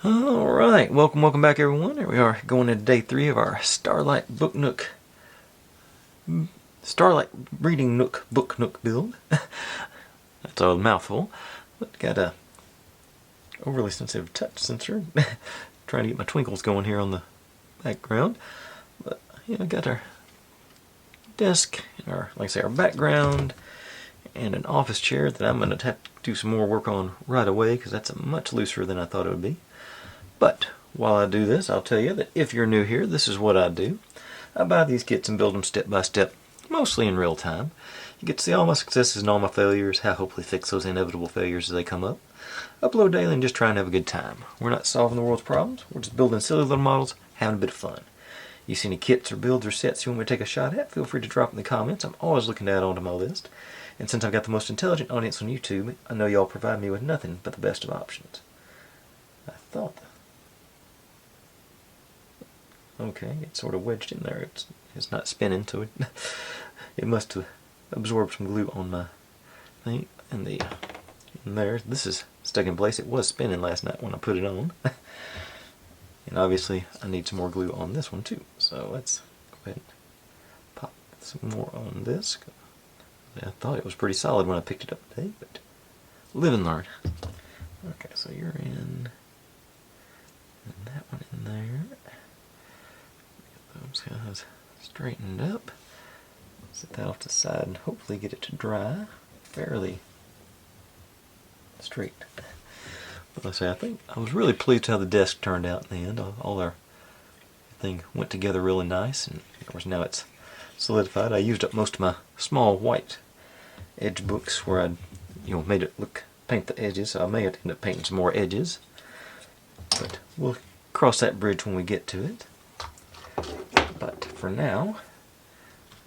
Alright, welcome back everyone. Here we are going into day 3 of our Starlight Reading Nook Book Nook build. That's a mouthful, but got a overly sensitive touch sensor. Trying to get my twinkles going here on the background. But yeah, got our desk and our, like I say, our background and an office chair that I'm going to have to do some more work on right away because that's much looser than I thought it would be. But while I do this, I'll tell you that if you're new here, this is what I do. I buy these kits and build them step by step, mostly in real time. You get to see all my successes and all my failures, how hopefully fix those inevitable failures as they come up. Upload daily and just try and have a good time. We're not solving the world's problems, we're just building silly little models, having a bit of fun. You see any kits or builds or sets you want me to take a shot at, feel free to drop in the comments. I'm always looking to add on to my list. And since I've got the most intelligent audience on YouTube, I know y'all provide me with nothing but the best of options. I thought... Okay, it's sort of wedged in there. It's not spinning, so it must have absorbed some glue on my thing. And there, this is stuck in place. It was spinning last night when I put it on. And obviously I need some more glue on this one too. So let's go ahead and pop some more on this. I thought it was pretty solid when I picked it up today, but live and learn. Okay, so you're in, and that one in there. Get those guys straightened up. Set that off to the side and hopefully get it to dry fairly straight. But I think I was really pleased how the desk turned out in the end. All our thing went together really nice, and of course now it's solidified. I used up most of my small white edge books where I'd made it paint the edges, so I may have to end up painting some more edges. But we'll cross that bridge when we get to it. But for now,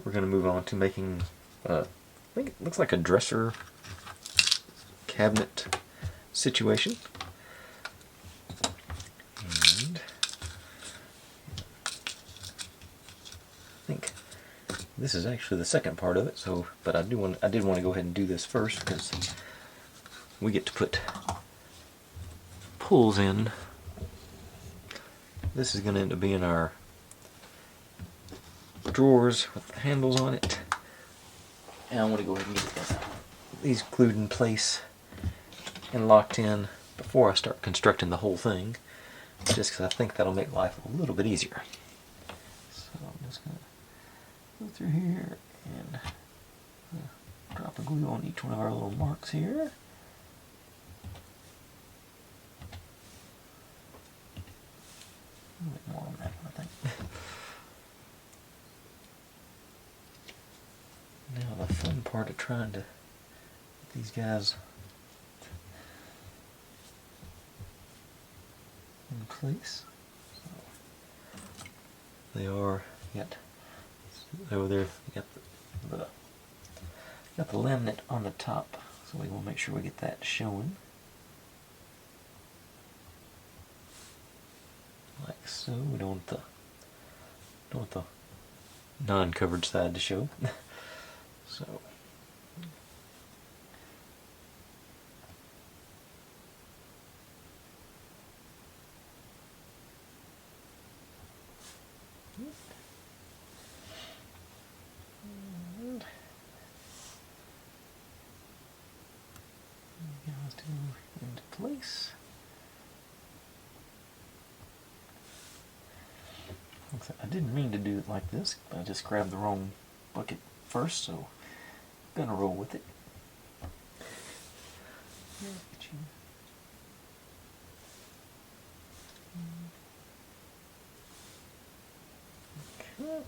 we're going to move on to making, I think it looks like a dresser cabinet situation. And I think this is actually the second part of it, but I did want to go ahead and do this first because we get to put pulls in. This is going to end up being our drawers with the handles on it. And I want to go ahead and get these glued in place and locked in before I start constructing the whole thing, just because I think that'll make life a little bit easier. So I'm just going to go through here and drop a glue on each one of our little marks here. A little bit more on that one, I think. Now the fun part of trying to get these guys in place. So they are over there. Got the laminate on the top, so we will make sure we get that showing. Like so. We don't want the non-covered side to show. So and guys do into place. I didn't mean to do it like this, but I just grabbed the wrong bucket first, so I'm gonna roll with it. Okay.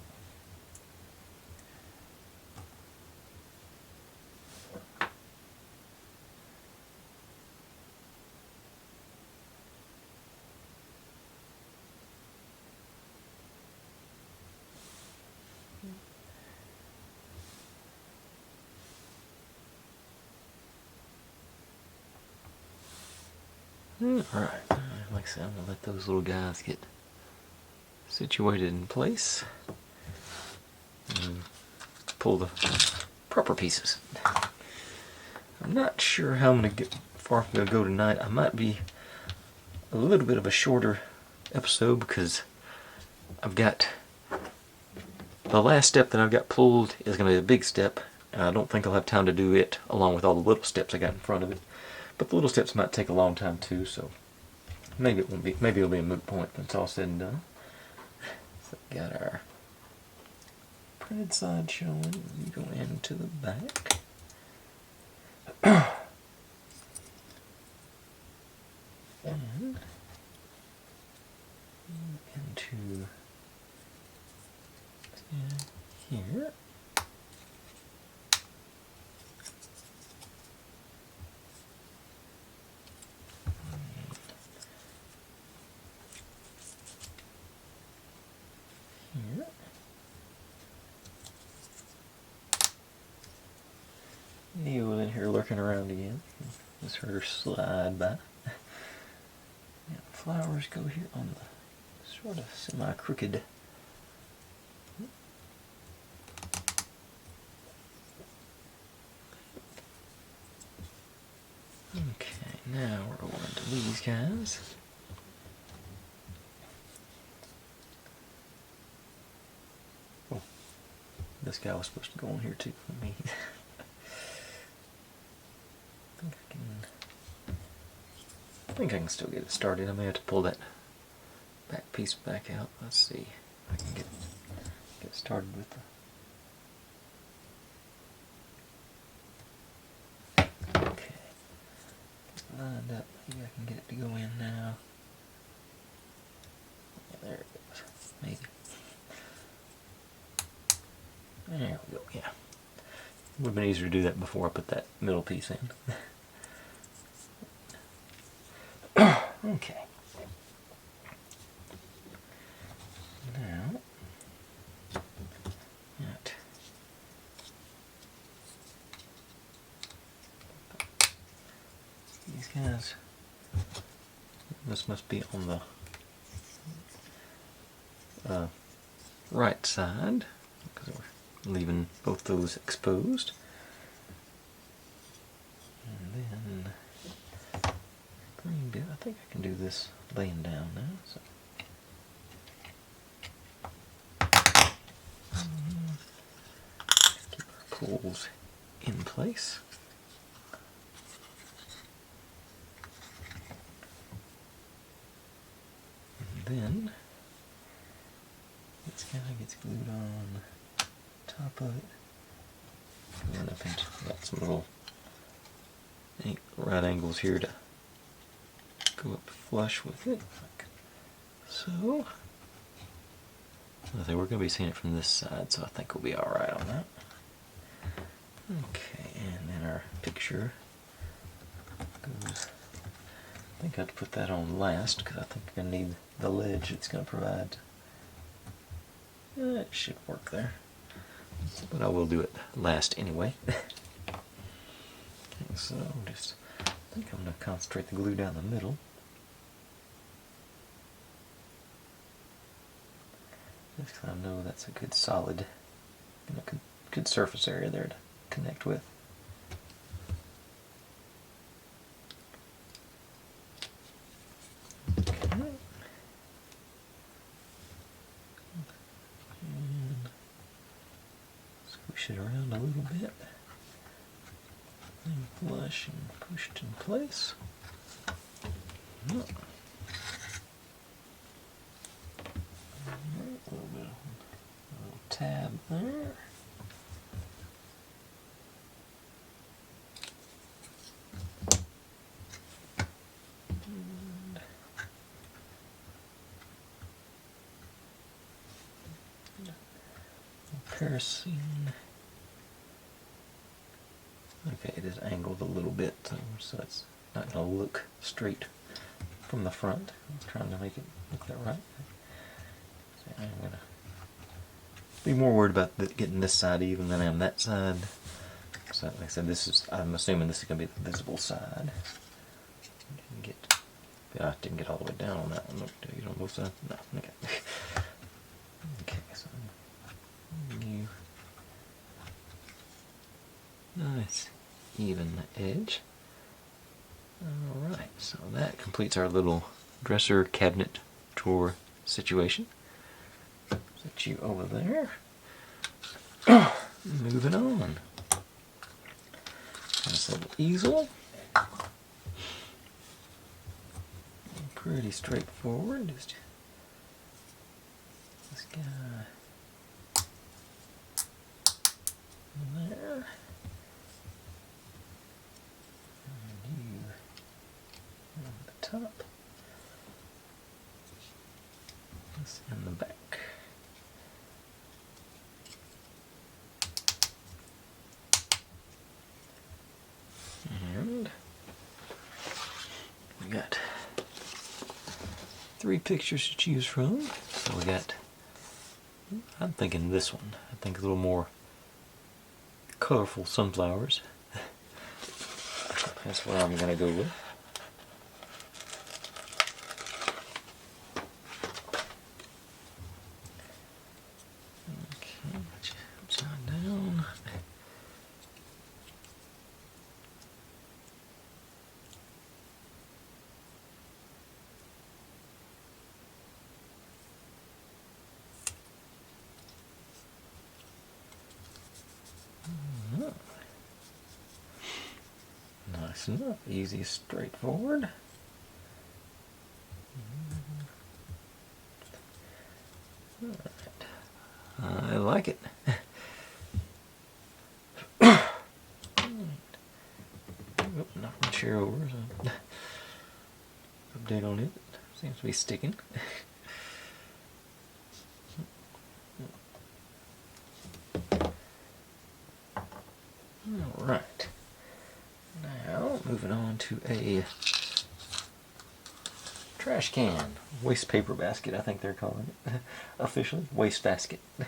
Alright, like I said, I'm going to let those little guys get situated in place and pull the proper pieces. I'm not sure how I'm going to get far I'm going to go tonight. I might be a little bit of a shorter episode because I've got the last step that I've got pulled is going to be a big step. I don't think I'll have time to do it along with all the little steps I got in front of it. But the little steps might take a long time too, so maybe it won't be. Maybe it'll be a moot point when it's all said and done. So we got our printed side showing. You go into the back. And into here. Here. Neil in here lurking around again. Just heard her slide by. Yeah, flowers go here on the sort of semi-crooked. Okay, now we're over into these guys. Oh, this guy was supposed to go on here too for me. I think I can still get it started. I may have to pull that back piece back out. Let's see if I can get started with the. Okay, lined up. Maybe I can get it to go in now. Yeah, there it goes. Maybe. There we go. Yeah, would have been easier to do that before I put that middle piece in. Okay. Now, right. These guys. This must be on the right side because we're leaving both those exposed. And then green bit. I think I can do this laying down now. So. Keep our pulls in place. And then this guy gets glued on top of it. Going up into got some little right angles here to go up flush with it, like so. I think we're going to be seeing it from this side, so I think we'll be alright on that. Okay, and then our picture goes. I think I have to put that on last because I think I'm going to need the ledge it's going to provide. It should work there, but I will do it last anyway. Okay, so just I think I'm going to concentrate the glue down the middle. Just because I know that's a good solid, good surface area there to connect with. Okay. And squish it around a little bit. And flush and pushed in place. A little bit of a little tab there. Kerosene. Okay, it is angled a little bit, so it's not going to look straight from the front. I'm trying to make it look that right. So I'm going to be more worried about getting this side even than I am that side. So, like I said, I'm assuming this is going to be the visible side. I didn't get all the way down on that one. Look, did I get on both sides? No. Okay. Okay, so new. Nice even edge. Alright, so that completes our little dresser cabinet drawer situation. Set you over there. Moving on. Nice little easel. Pretty straightforward. Just this guy there. And you on the top. This in the back. And we got 3 pictures to choose from. So we got, I'm thinking this one. I think a little more colorful sunflowers. That's what I'm gonna go with. Okay, upside down. Nice enough, easy, straightforward. Alright. I like it. Knock my chair over. So update on it. Seems to be sticking. Alright. Now, moving on to a trash can. Waste paper basket, I think they're calling it. Officially, wastebasket. So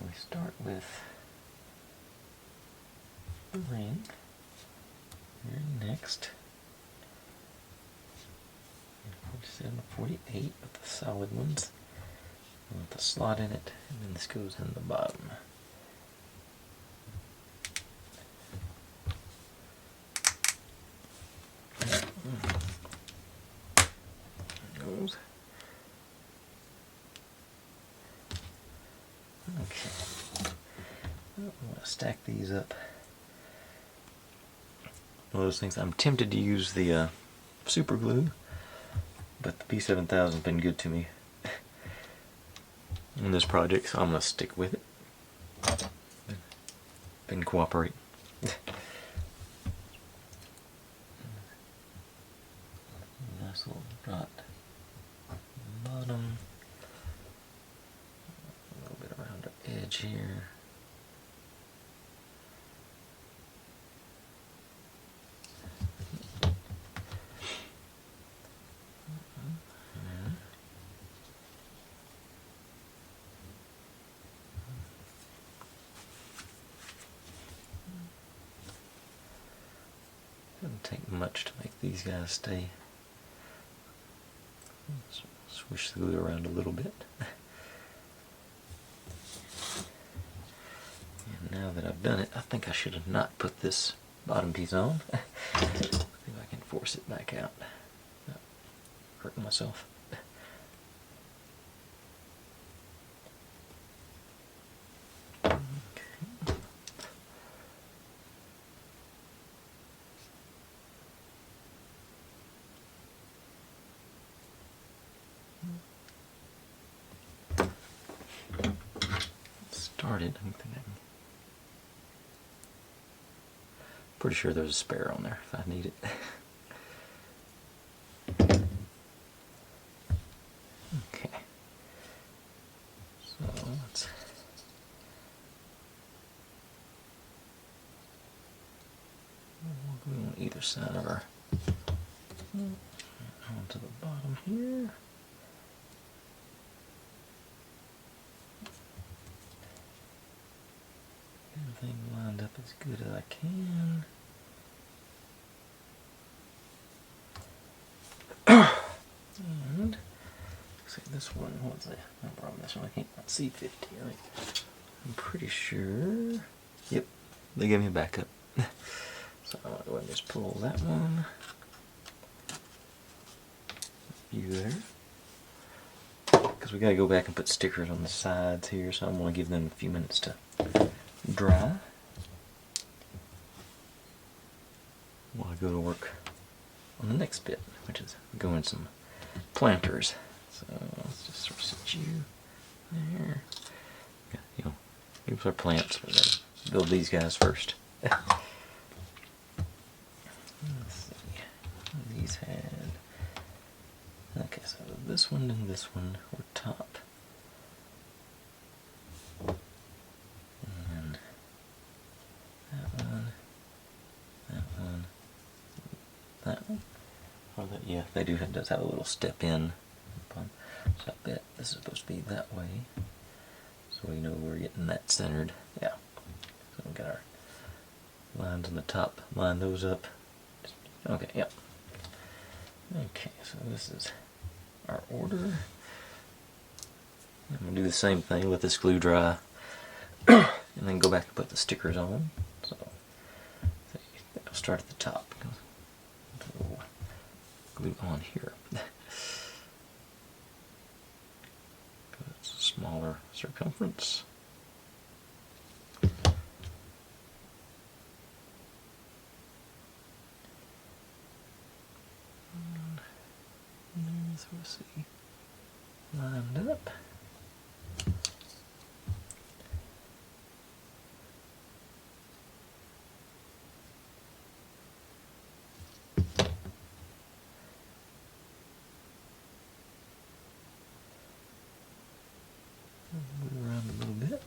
we start with the ring. Here next. 47, 48 with the solid ones. With the slot in it, and then this goes in the bottom. Goes. Okay. I'm going to stack these up. One of those things, I'm tempted to use the super glue, but the P7000 has been good to me in this project, so I'm going to stick with it. Been cooperating. Nice little dot bottom. A little bit around the edge here. Doesn't take much to make these guys stay. Swish the glue around a little bit. And now that I've done it, I think I should have not put this bottom piece on. See if I can force it back out. Not hurting myself. Started. Pretty sure there's a spare on there if I need it. Okay. So let's glue on either side of our onto the bottom here. Everything lined up as good as I can. And see this one, what's the number on this one? I can't see 50, right? I'm pretty sure. Yep, they gave me a backup. So I'm gonna go ahead and just pull that one. You there. Because we got to go back and put stickers on the sides here, so I'm going to give them a few minutes to dry while I go to work on the next bit, which is going some planters. So let's just sort of set you there. You know, here's our plants. We got to build these guys first. Let's see. These had. Okay, so this one and this one were top. And that one, that one, that one. Oh, that, yeah, they does have a little step in. So I bet this is supposed to be that way. So we know we're getting that centered. Yeah. So we've got our lines on the top. Line those up. Okay, yeah. Okay, so this is our order. I'm going to do the same thing, let this glue dry, and then go back and put the stickers on. So I'll start at the top. Glue on here. It's a smaller circumference. So we'll see, lined up. Move around a little bit.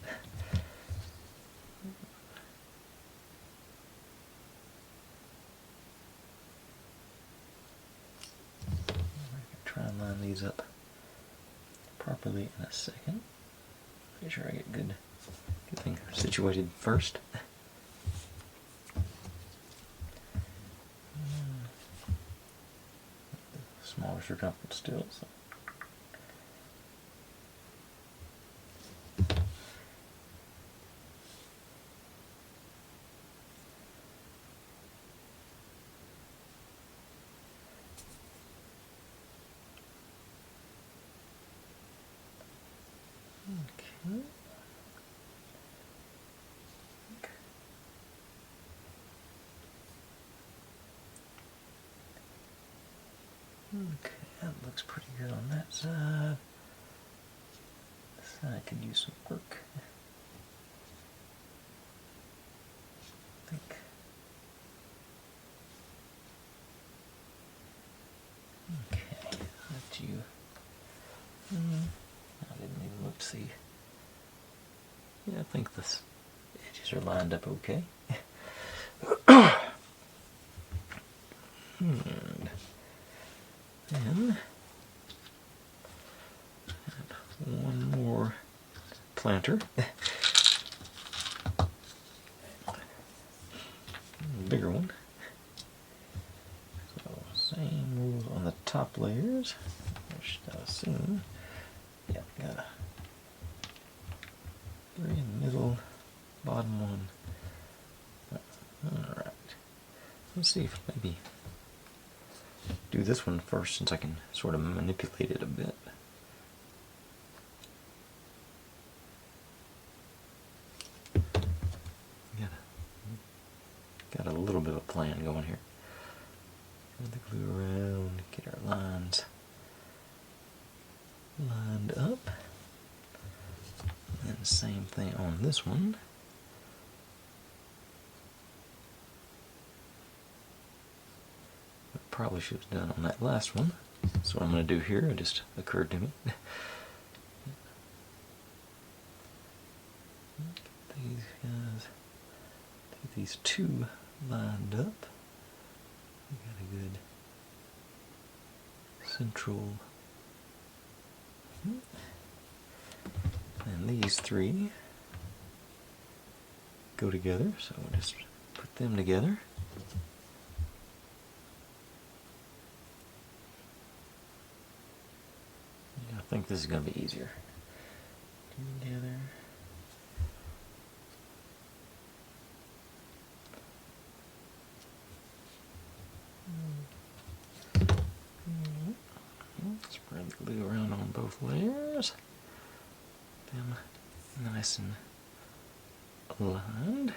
Try and line these up properly in a second. Make sure I get good thing situated first. Smaller circumference still. So. Okay. Okay, that looks pretty good on that side. This side could use some work. I think. Okay, let you. I didn't even look to see. Yeah, I think the edges are lined up okay. And then one more planter. Bigger one. So same rules on the top layers. Which I assume. Yeah, got a 3 in the middle, bottom one. Alright. Let's see if maybe do this one first, since I can sort of manipulate it a bit. Got a little bit of a plan going here. Put the glue around, get our lines lined up. And same thing on this one. Probably should have done on that last one. That's what I'm going to do here. It just occurred to me. These guys, get these two lined up. We got a good central. And these three go together, so we'll just put them together. I think this is going to be easier. Together. Spread the glue around on both layers. Them nice and aligned.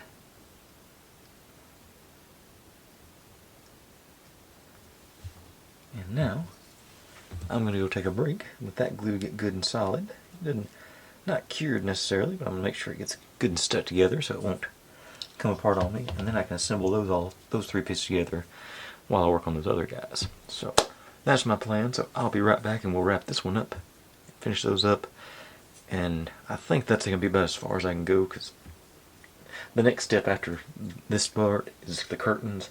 And now I'm going to go take a break, let that glue get good and solid. Not cured necessarily, but I'm going to make sure it gets good and stuck together so it won't come apart on me. And then I can assemble those three pieces together while I work on those other guys. So that's my plan. So I'll be right back and we'll wrap this one up, finish those up. And I think that's going to be about as far as I can go, because the next step after this part is the curtains.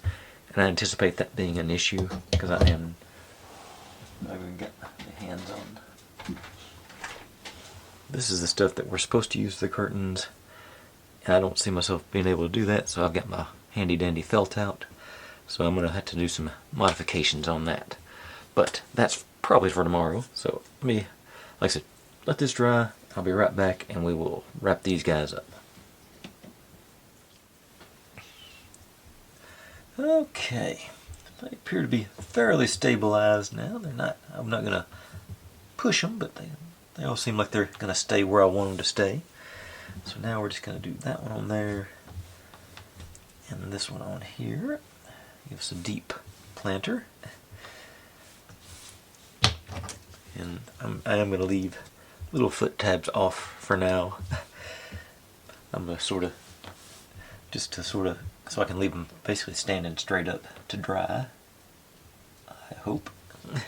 And I anticipate that being an issue because I haven't got my hands on. This is the stuff that we're supposed to use for the curtains. And I don't see myself being able to do that, so I've got my handy dandy felt out. So I'm going to have to do some modifications on that. But that's probably for tomorrow. So let me, like I said, let this dry. I'll be right back and we will wrap these guys up. Okay, they appear to be fairly stabilized now. They're not, I'm not going to push them, but they all seem like they're going to stay where I want them to stay. So now we're just going to do that one on there, and this one on here. Give us a deep planter. And I am going to leave little foot tabs off for now. I'm going to sort of, so I can leave them basically standing straight up to dry, I hope. My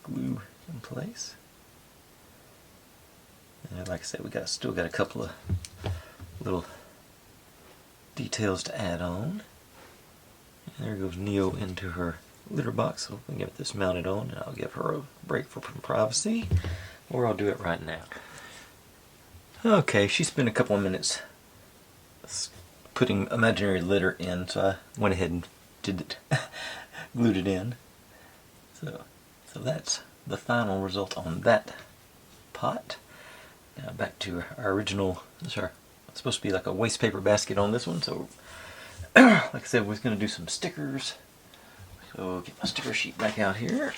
glue in place. And like I said, we still got a couple of little details to add on. And there goes Neo into her litter box, so we can get this mounted on, and I'll give her a break for privacy, or I'll do it right now. Okay, she spent a couple of minutes putting imaginary litter in, so I went ahead and did it, glued it in. So that's the final result on that pot. Now back to our original. It's supposed to be like a waste paper basket on this one. So, like I said, we're going to do some stickers. So get my sticker sheet back out here,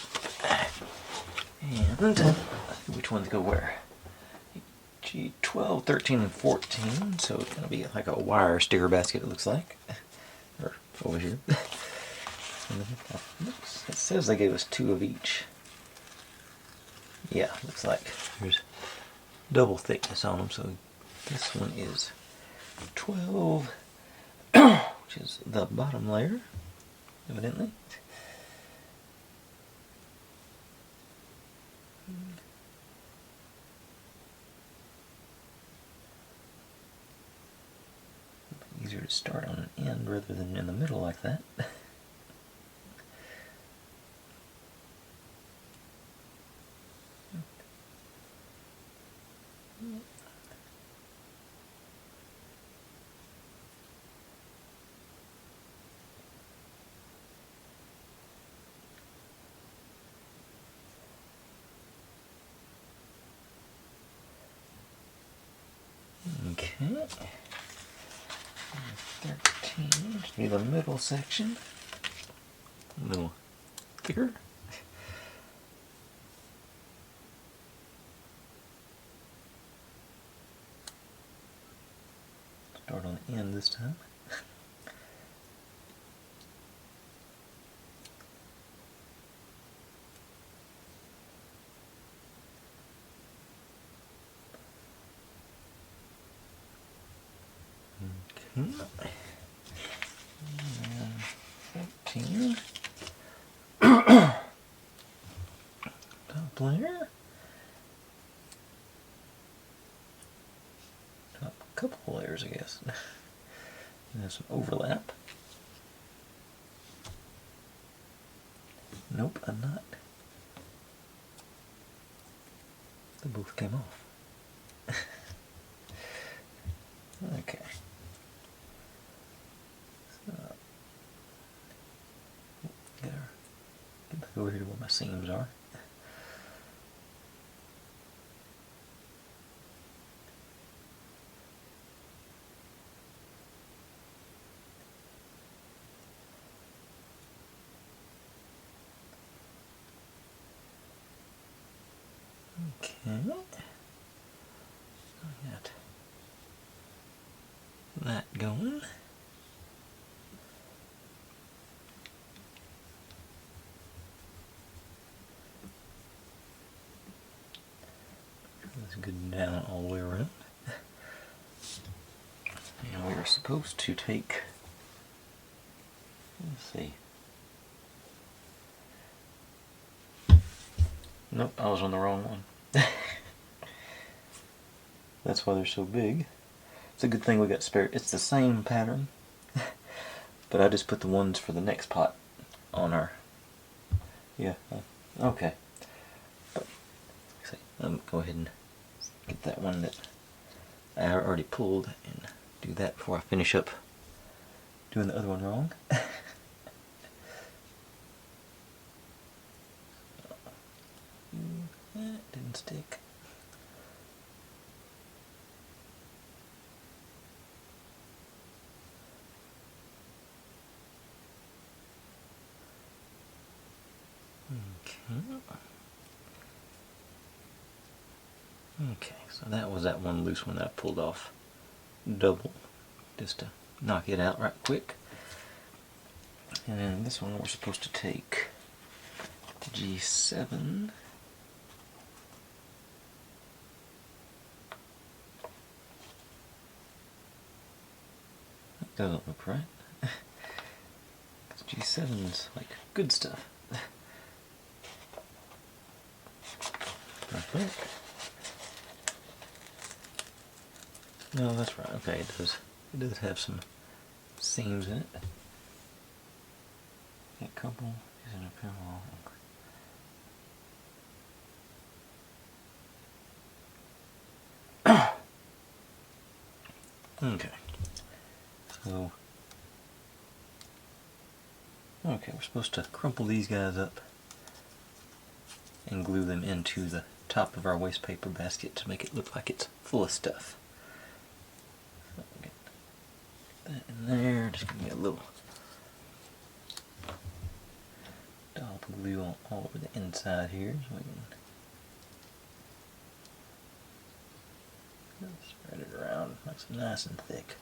and which ones go where? 12, 13, and 14. So it's going to be like a wire sticker basket, it looks like. Or over here. It says they gave us 2 of each. Yeah, looks like there's double thickness on them. So this one is 12, which is the bottom layer, evidently. Easier to start on an end rather than in the middle like that. Okay. 13, just be the middle section. A little thicker. Start on the end this time. Okay. 14. Top layer. Top couple layers, I guess. And there's some overlap. Nope, I'm not. They both came off. Okay. So, get back over here to where my seams are. Okay. Got that going. That's good down all the way around. And we are supposed to take, let's see. Nope, I was on the wrong one. That's why they're so big. It's a good thing we got spare. It's the same pattern, but I just put the ones for the next pot on our. Yeah, okay. But, go ahead and get that one that I already pulled and do that before I finish up doing the other one wrong. That didn't stick. Okay, so that was that one loose one that I pulled off double just to knock it out right quick. And then this one we're supposed to take G7. That doesn't look right. G7's like good stuff. I think. No, that's right. Okay, it does. It does have some seams in it. A couple is in a parallel. Okay. So, okay, we're supposed to crumple these guys up and glue them into the top of our waste paper basket to make it look like it's full of stuff. So get that in there. Just give me a little dollop of glue all over the inside here, so we can spread it around. Makes it nice and thick.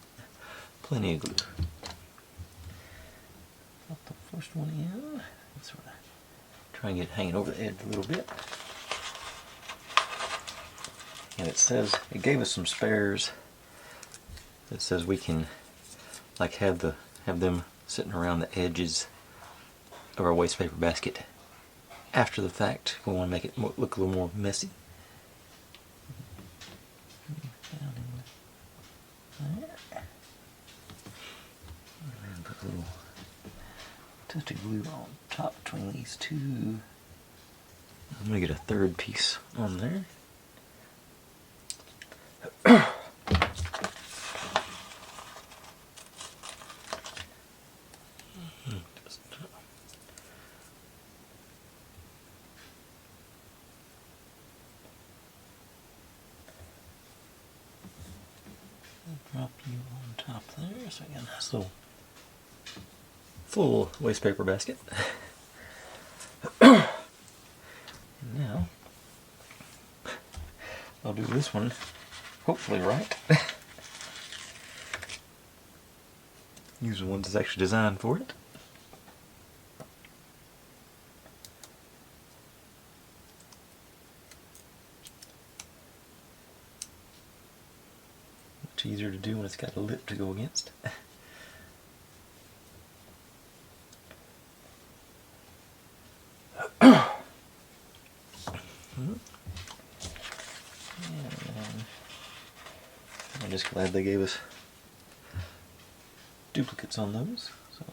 Plenty of glue. Put the first one in. Sort of try and get it hanging over the edge a little bit. And it says, it gave us some spares. It says we can like have them sitting around the edges of our waste paper basket after the fact. We want to make it look a little more messy. And put a little touch of glue on top between these two. I'm going to get a third piece on there. Drop you on top there so I get a nice little full waste paper basket. Now I'll do this one hopefully right. Use the ones that's actually designed for it. Much easier to do when it's got a lip to go against. I'm just glad they gave us duplicates on those. So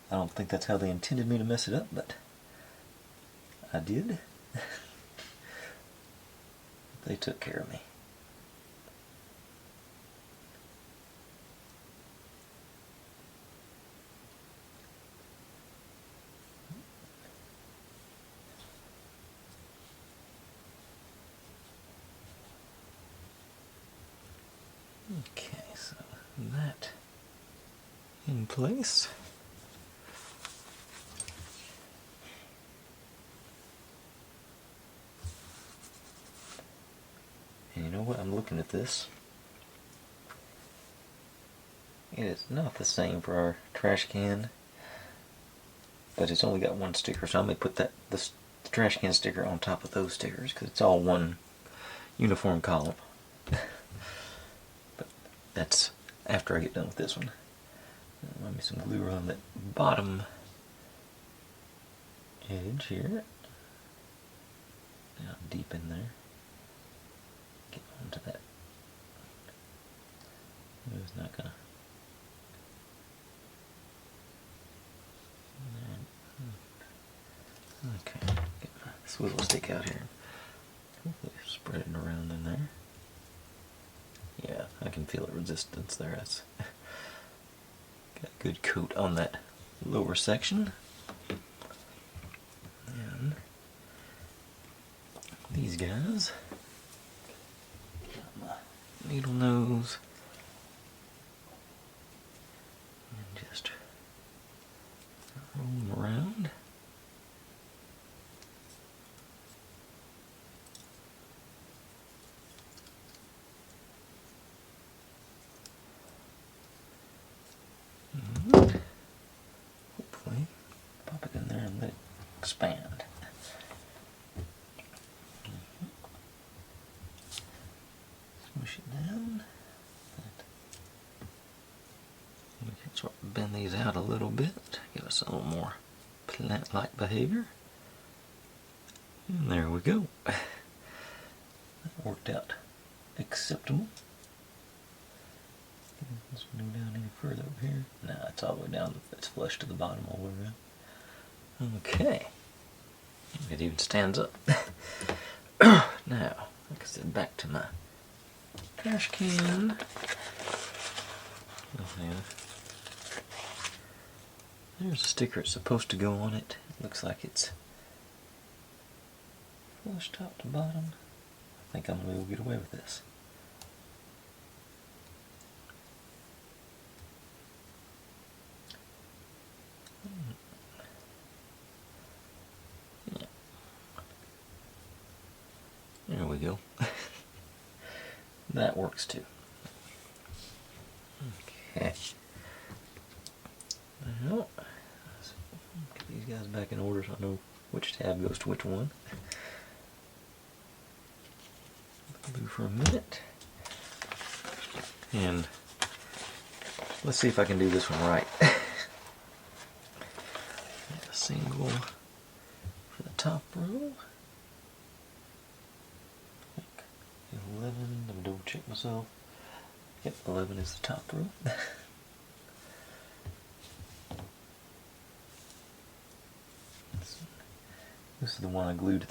I don't think that's how they intended me to mess it up, but I did. They took care of me. Okay, so that in place. looking at this. It is not the same for our trash can, but it's only got one sticker, so I'm going to put the trash can sticker on top of those stickers because it's all one uniform column. But that's after I get done with this one. Let me some glue around that bottom edge here. Down deep in there. Get onto that. It's not gonna. Okay, get my swivel stick out here. Hopefully spread it around in there. Yeah, I can feel the resistance there. That's got a good coat on that lower section. And these guys, got my needle nose, and just roll them around. Hopefully pop it in there and let it expand. Smush it down. We can sort of bend these out a little bit, give us a little more plant-like behavior. And there we go. That worked out acceptable. Let's go down any further over here. Nah, it's all the way down. It's flush to the bottom all the way around. Okay. It even stands up. Now, like I said, back to my trash can. There's a sticker it's supposed to go on it. Looks like it's flush top to bottom. I think I'm going to be able to get away with this. Yeah. There we go. That works too. Okay. Well, let's get these guys back in order so I know which tab goes to which one. Glue for a minute. And let's see if I can do this one right. A single for the top row. 11, let me double check myself. Yep, 11 is the top row. This is the one I glued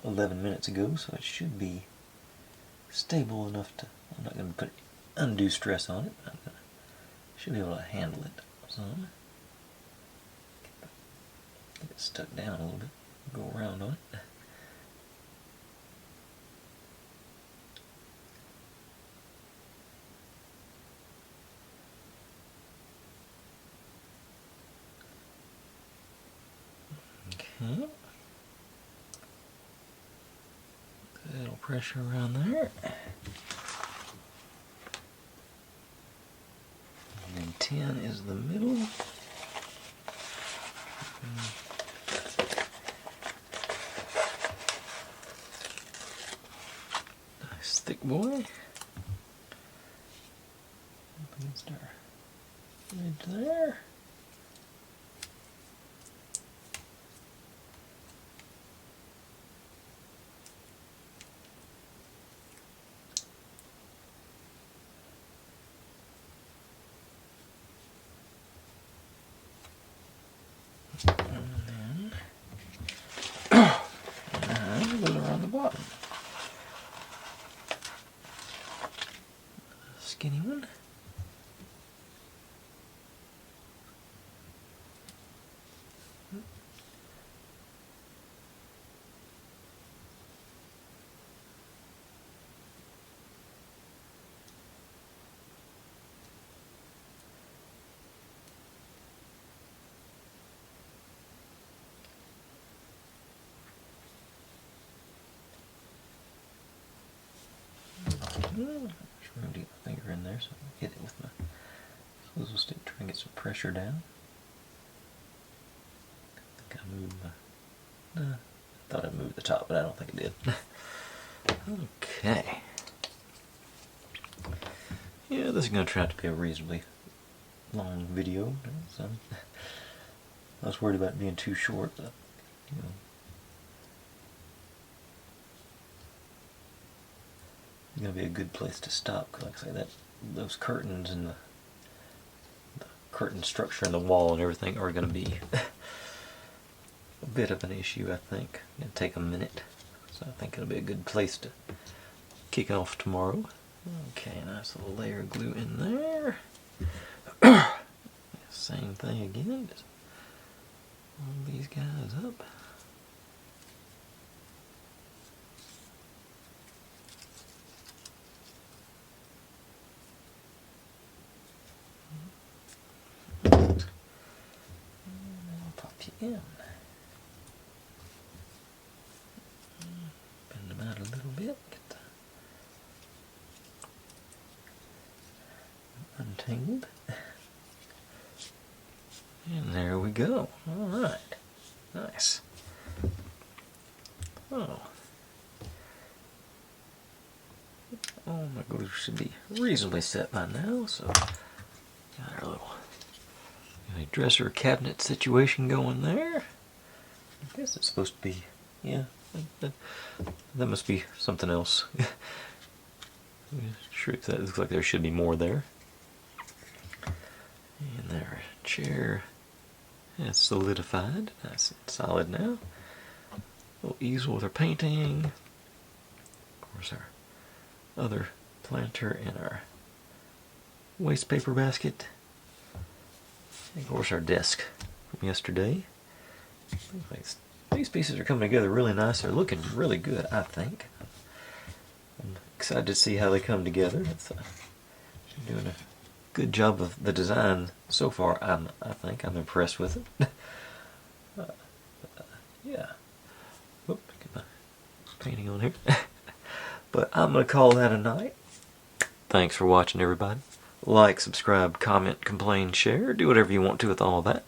11 minutes ago, so it should be stable enough to, I'm not going to put undue stress on it. Should be able to handle it some. Get it stuck down a little bit, go around on it. Okay. A little pressure around there. And then 10 is the middle. Nice thick boy. Up against our edge there. And then go around the bottom. Skinny one. Just remember to get my finger in there so I can hit it with my swizzle stick, try and get some pressure down. I think I moved my... I thought I moved the top, but I don't think it did. Okay. Yeah, this is going to turn out to be a reasonably long video. So I was worried about it being too short, but, you know. It's going to be a good place to stop, because like I say, those curtains and the curtain structure in the wall and everything are going to be a bit of an issue, I think. It's going to take a minute, so I think it'll be a good place to kick off tomorrow. Okay, nice little layer of glue in there. Same thing again, just roll these guys up. In. Bend them out a little bit, get the untangled. And there we go. Alright. Nice. Oh. All my glue should be reasonably set by now, so got our little dresser cabinet situation going there. I guess it's supposed to be, yeah, that must be something else. Sure, that looks like there should be more there. And their chair is solidified, nice and solid now. Little easel with our painting. Of course, our other planter and our waste paper basket. And of course, our desk from yesterday. These pieces are coming together really nice. They're looking really good, I think. I'm excited to see how they come together. It's doing a good job of the design so far. I think I'm impressed with it. Yeah. Oop, get my painting on here. But I'm going to call that a night. Thanks for watching, everybody. Like, subscribe, comment, complain, share, do whatever you want to with all of that.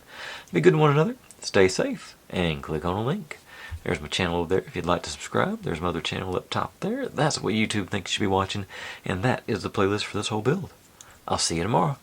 Be good to one another, stay safe, and click on a link. There's my channel over there if you'd like to subscribe. There's my other channel up top there. That's what YouTube thinks you should be watching, and that is the playlist for this whole build. I'll see you tomorrow.